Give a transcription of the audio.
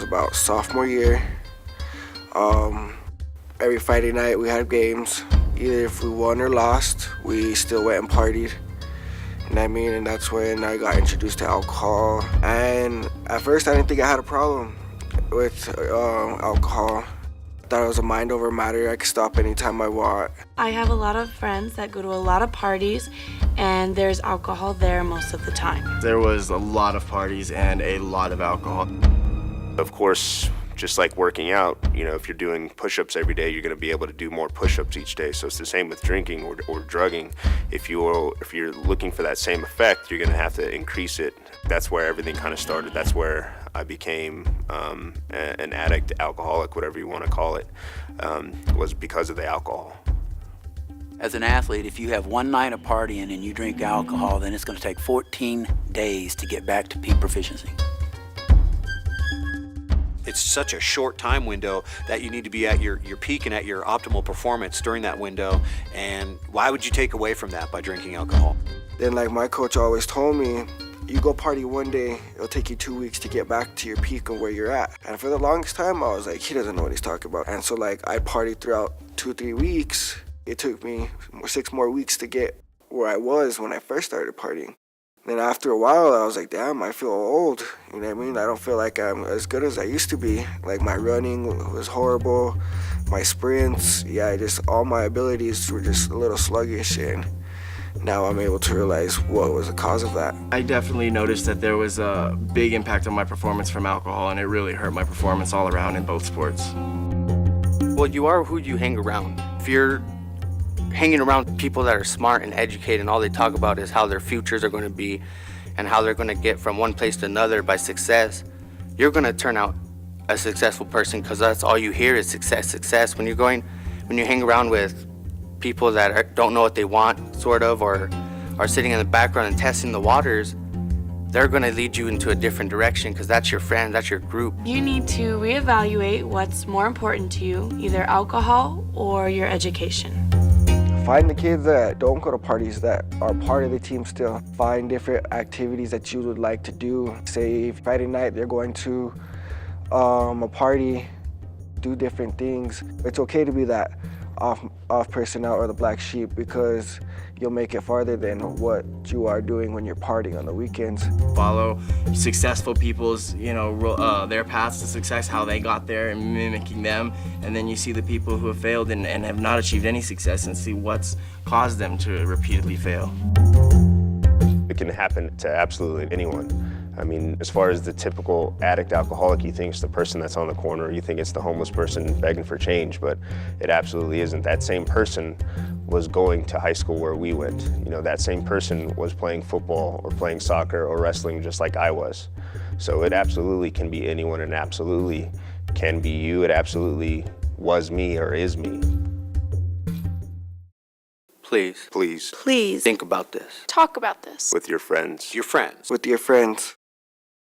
about sophomore year. Every Friday night we had games. Either if we won or lost, we still went and partied. You know what I mean? And that's when I got introduced to alcohol. And at first I didn't think I had a problem with alcohol. I thought it was a mind over matter. I could stop anytime I want. I have a lot of friends that go to a lot of parties, and there's alcohol there most of the time. There was a lot of parties and a lot of alcohol. Of course, just like working out, you know, if you're doing push-ups every day, you're going to be able to do more push-ups each day. So it's the same with drinking or drugging. If you're looking for that same effect, you're going to have to increase it. That's where everything kind of started. That's where I became an addict, alcoholic, whatever you want to call it, was because of the alcohol. As an athlete, if you have one night of partying and you drink alcohol, then it's going to take 14 days to get back to peak proficiency. It's such a short time window that you need to be at your peak and at your optimal performance during that window. And why would you take away from that by drinking alcohol? Then like my coach always told me, you go party one day, it'll take you 2 weeks to get back to your peak and where you're at. And for the longest time, I was like, he doesn't know what he's talking about. And so like I partied throughout 2-3 weeks. It took me 6 more weeks to get where I was when I first started partying. Then after a while, I was like, damn, I feel old. You know what I mean? I don't feel like I'm as good as I used to be. Like my running was horrible, my sprints, all my abilities were just a little sluggish. And now I'm able to realize what was the cause of that. I definitely noticed that there was a big impact on my performance from alcohol, and it really hurt my performance all around in both sports. Well, you are who you hang around. If you're hanging around people that are smart and educated and all they talk about is how their futures are going to be and how they're going to get from one place to another by success, you're going to turn out a successful person because that's all you hear is success. When you hang around with people that don't know what they want, sort of, or are sitting in the background and testing the waters, they're going to lead you into a different direction because that's your friend, that's your group. You need to reevaluate what's more important to you, either alcohol or your education. Find the kids that don't go to parties that are part of the team still. Find different activities that you would like to do. Say Friday night they're going to a party, do different things. It's okay to be that off person out or the black sheep because you'll make it farther than what you are doing when you're partying on the weekends. Follow successful people's, their paths to success, how they got there, and mimicking them. And then you see the people who have failed and have not achieved any success and see what's caused them to repeatedly fail. It can happen to absolutely anyone. I mean, as far as the typical addict alcoholic, you think it's the person that's on the corner, you think it's the homeless person begging for change, but it absolutely isn't. That same person was going to high school where we went. You know, that same person was playing football or playing soccer or wrestling just like I was. So it absolutely can be anyone and absolutely can be you. It absolutely was me or is me. Please Please think about this. Talk about this. With your friends. Your friends. With your friends.